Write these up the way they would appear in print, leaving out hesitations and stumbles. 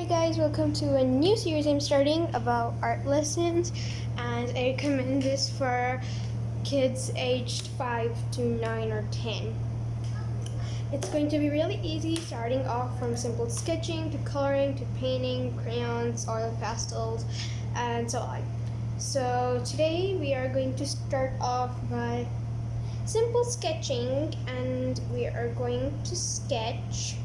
Hi guys, welcome to a new series I'm starting about art lessons, and I recommend this for kids aged 5 to 9 or 10. It's going to be really easy, starting off from simple sketching to coloring to painting, crayons, oil pastels, and so on. So today we are going to start off by simple sketching, and we are going to sketch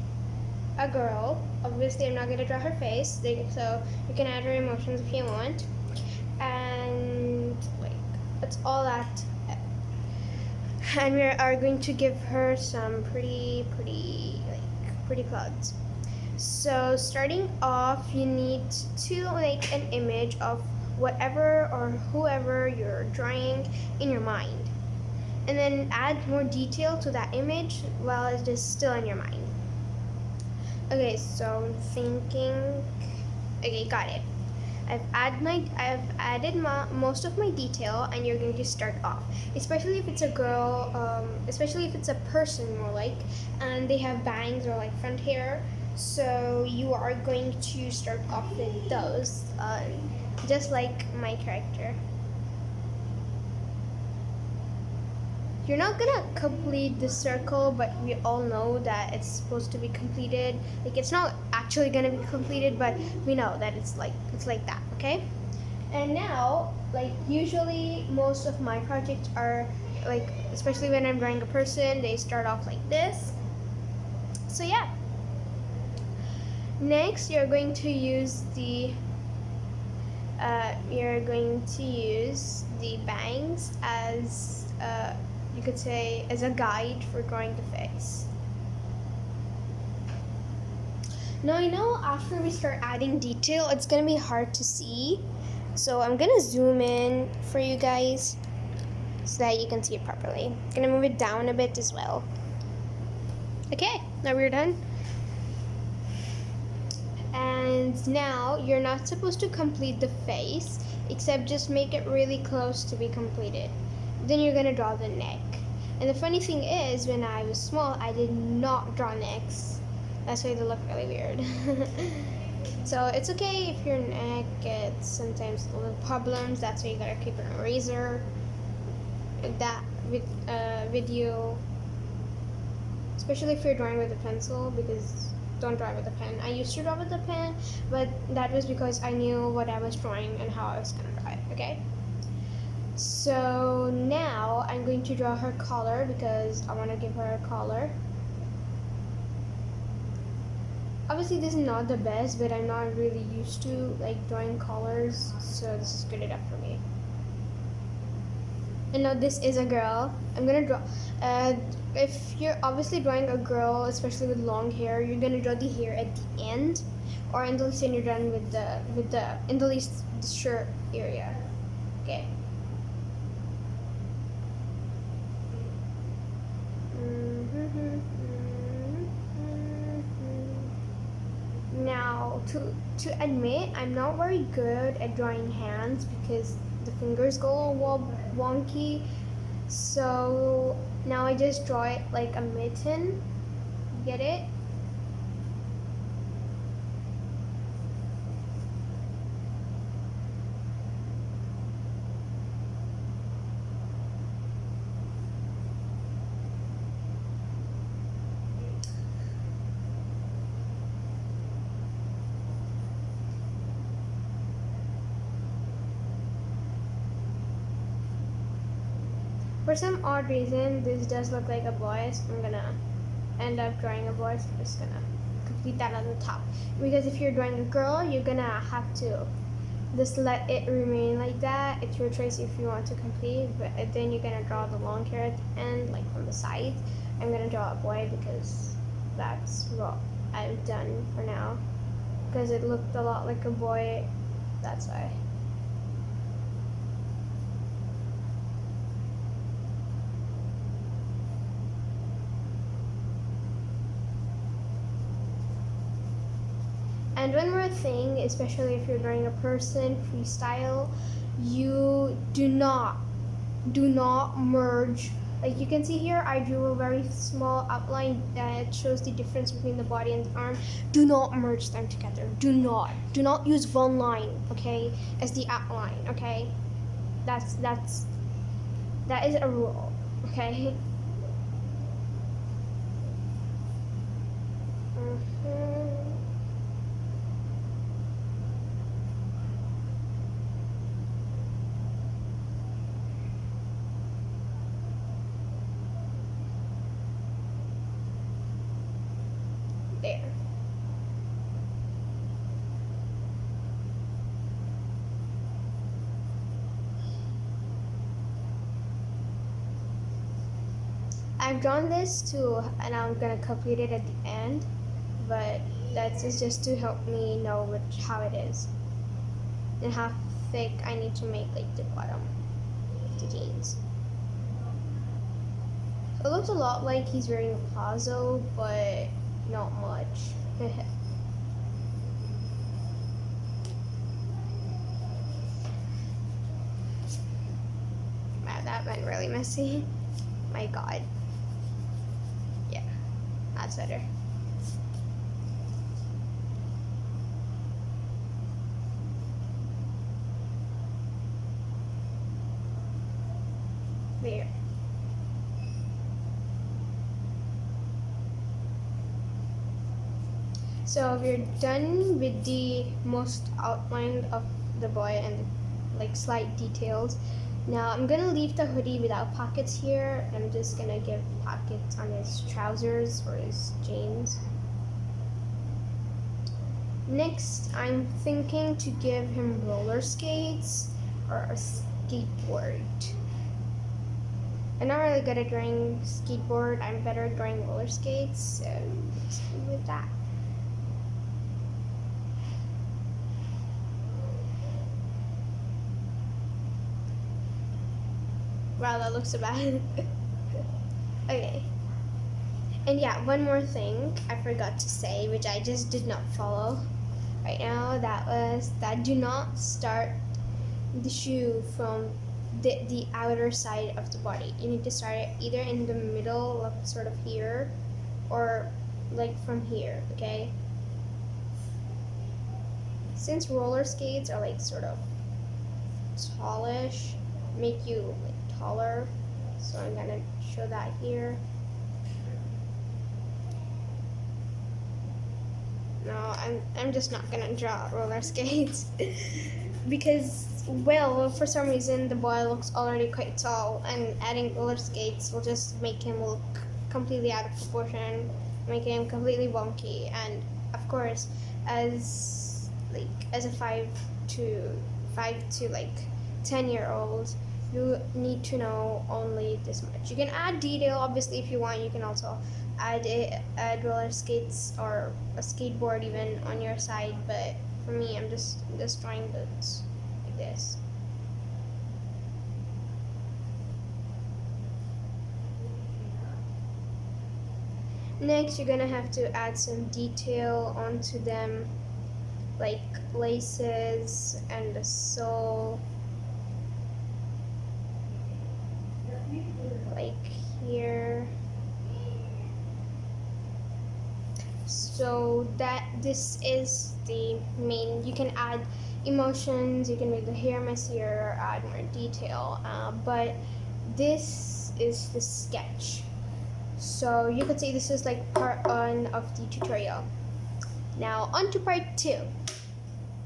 a girl. Obviously, I'm not going to draw her face, so you can add her emotions if you want. And that's all that. And we are going to give her some pretty clothes. So starting off, you need to make an image of whatever or whoever you're drawing in your mind, and then add more detail to that image while it is still in your mind. Okay, so I'm thinking. Okay, got it. I've added most of my detail, and you're going to start off. Especially if it's a girl, especially if it's a person more like, and they have bangs or like front hair. So you are going to start off with those, just like my character. You're not gonna complete the circle, but we all know that it's supposed to be completed. Like, it's not actually gonna be completed, but we know that it's like that, okay? And now, like, usually most of my projects are like, especially when I'm drawing a person, they start off like this. So yeah. Next, you're going to use the bangs as you could say as a guide for drawing the face. Now I know after we start adding detail, it's gonna be hard to see, so I'm gonna zoom in for you guys so that you can see it properly. I'm gonna move it down a bit as well. Okay, now we're done. And now you're not supposed to complete the face, except just make it really close to be completed. Then you're gonna draw the neck. And the funny thing is, when I was small, I did not draw necks. That's why they look really weird. So it's okay if your neck gets sometimes little problems. That's why you gotta keep an eraser. That video, especially if you're drawing with a pencil, because don't draw with a pen. I used to draw with a pen, but that was because I knew what I was drawing and how I was gonna draw it. Okay. So now I'm going to draw her collar because I want to give her a collar. Obviously this is not the best, but I'm not really used to like drawing collars, so this is good enough for me. And now this is a girl. I'm gonna draw, if you're obviously drawing a girl, especially with long hair, you're gonna draw the hair at the end, or until you're done with the shirt area. Okay. Now, to admit, I'm not very good at drawing hands because the fingers go all wonky. So now I just draw it like a mitten. Get it? For some odd reason, this does look like a boy, so I'm gonna end up drawing a boy, so I'm just gonna complete that on the top. Because if you're drawing a girl, you're gonna have to just let it remain like that. It's your choice if you want to complete, but then you're gonna draw the long hair at the end, like from the side. I'm gonna draw a boy because that's what I've done for now. Because it looked a lot like a boy, that's why. And one more thing, especially if you're drawing a person freestyle, you do not merge Like you can see here, I drew a very small outline that shows the difference between the body and the arm. Do not merge them together. Do not use one line, okay, as the outline, okay? That is a rule, okay? There. I've drawn this too, and I'm gonna complete it at the end, but that's just to help me know how it is and how thick I need to make like the bottom of the jeans. So it looks a lot like he's wearing a palazzo, but not much. Wow, that went really messy. My God. Yeah, that's better. There. So we're done with the most outline of the boy and like slight details. Now I'm gonna leave the hoodie without pockets here. I'm just gonna give pockets on his trousers or his jeans. Next, I'm thinking to give him roller skates or a skateboard. I'm not really good at drawing skateboard. I'm better at drawing roller skates, so let's do with that. Wow, that looks so bad. Okay. And yeah, one more thing I forgot to say, which I just did not follow right now, that was that do not start the shoe from the outer side of the body. You need to start it either in the middle, like sort of here, or like from here, okay? Since roller skates are like sort of tallish, make you like taller, so I'm gonna show that here. No, I'm just not gonna draw roller skates because, well, for some reason the boy looks already quite tall, and adding roller skates will just make him look completely out of proportion, making him completely wonky. And of course, as a 5 to like 10-year-old, you need to know only this much. You can add detail, obviously, if you want. You can also add roller skates or a skateboard even on your side, but for me, I'm just drawing boots like this. Next, you're gonna have to add some detail onto them, like laces and the sole, like here. So that this is the main. You can add emotions, you can make the hair messier, add more detail, but this is the sketch. So you could say this is like part 1 of the tutorial. Now on to part 2,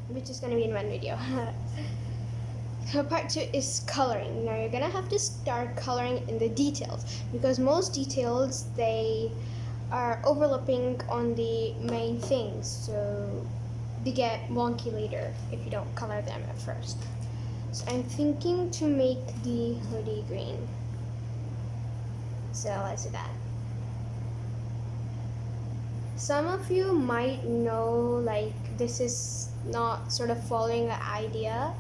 which is gonna be in one video. So part 2 is coloring. Now you're gonna have to start coloring in the details, because most details, they are overlapping on the main things, so they get wonky later if you don't color them at first. So I'm thinking to make the hoodie green. So let's do that. Some of you might know like this is not sort of following the idea,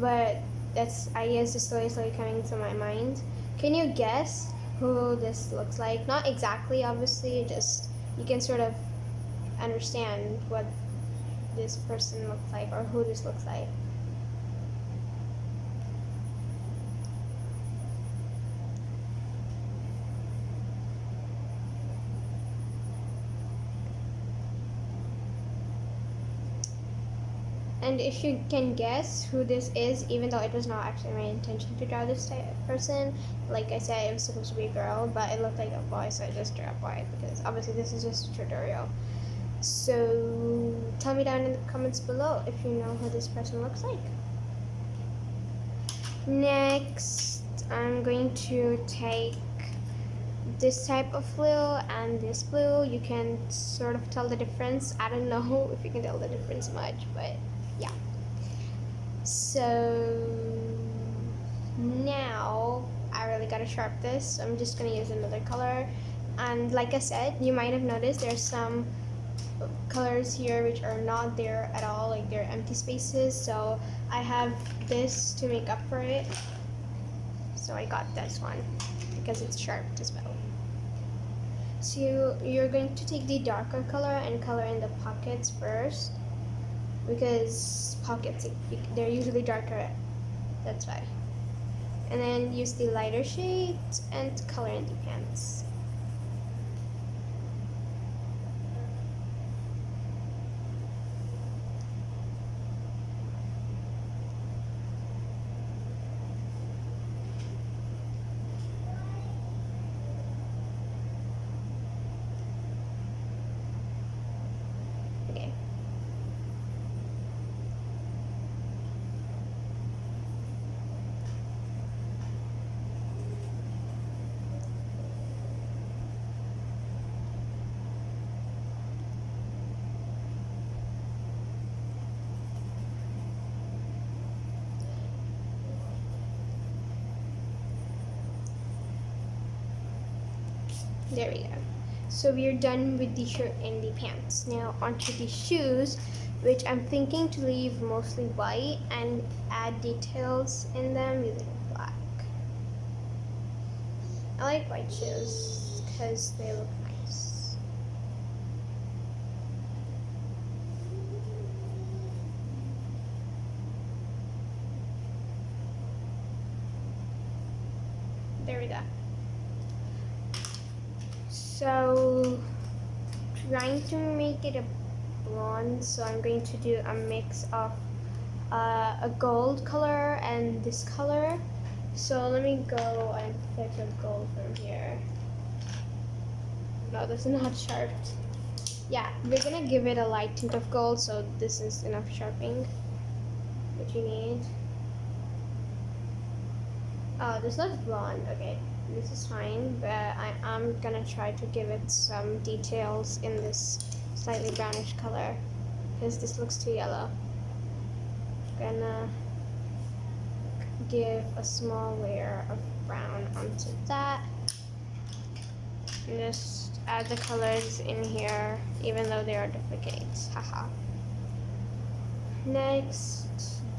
but that's idea is just slowly coming to my mind. Can you guess who this looks like? Not exactly, obviously, just you can sort of understand what this person looks like or who this looks like. And if you can guess who this is, even though it was not actually my intention to draw this type of person, like I said, it was supposed to be a girl, but it looked like a boy, so I just drew a boy because obviously this is just a tutorial. So tell me down in the comments below if you know who this person looks like. Next, I'm going to take this type of blue and this blue. You can sort of tell the difference. I don't know if you can tell the difference much, but yeah. So now I really gotta sharp this, so I'm just gonna use another color. And like I said, you might have noticed there's some colors here which are not there at all, like they're empty spaces, so I have this to make up for it. So I got this one because it's sharp as well. So you're going to take the darker color and color in the pockets first, because pockets, they're usually darker, that's why. And then use the lighter shade and color in the pants. Okay. There we go. So we're done with the shirt and the pants. Now onto the shoes, which I'm thinking to leave mostly white and add details in them using black. I like white shoes because they look nice. There we go. So trying to make it a blonde, so I'm going to do a mix of a gold color and this color. So let me go and pick a gold from here. No, this is not sharped. Yeah, we're gonna give it a light tint of gold, so this is enough sharpening that you need. Oh, this looks blonde. Okay, this is fine, but I'm gonna try to give it some details in this slightly brownish color because this looks too yellow. Gonna give a small layer of brown onto that and just add the colors in here even though they are duplicates. Haha. Next,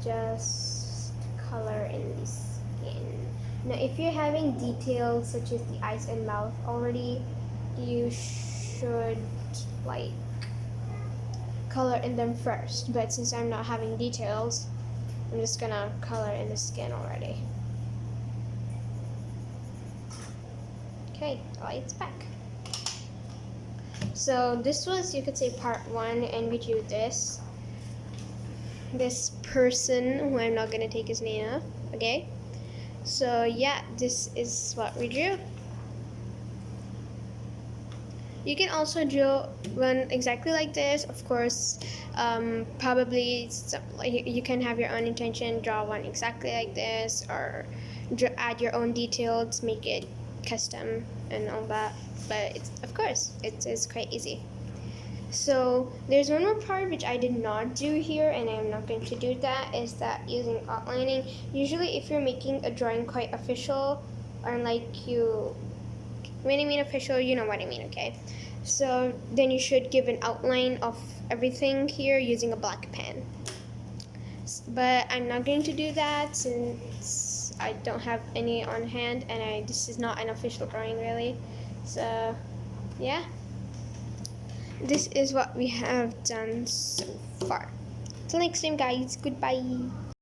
just color in the skin. Now if you're having details such as the eyes and mouth already, you should like color in them first, but since I'm not having details, I'm just gonna color in the skin already. Okay, lights back. So this was, you could say, part one, and we drew this person who I'm not gonna take his name off. Okay, so yeah, this is what we drew. You can also draw one exactly like this, of course. Probably you can have your own intention, draw one exactly like this, or add your own details, make it custom and all that. But of course, it is quite easy. So there's one more part which I did not do here, and I'm not going to do that, is that using outlining. Usually if you're making a drawing quite official, or like you, when I mean official, you know what I mean, okay? So then you should give an outline of everything here using a black pen. But I'm not going to do that since I don't have any on hand, and this is not an official drawing really. So yeah, this is what we have done so far. Till next time guys, goodbye.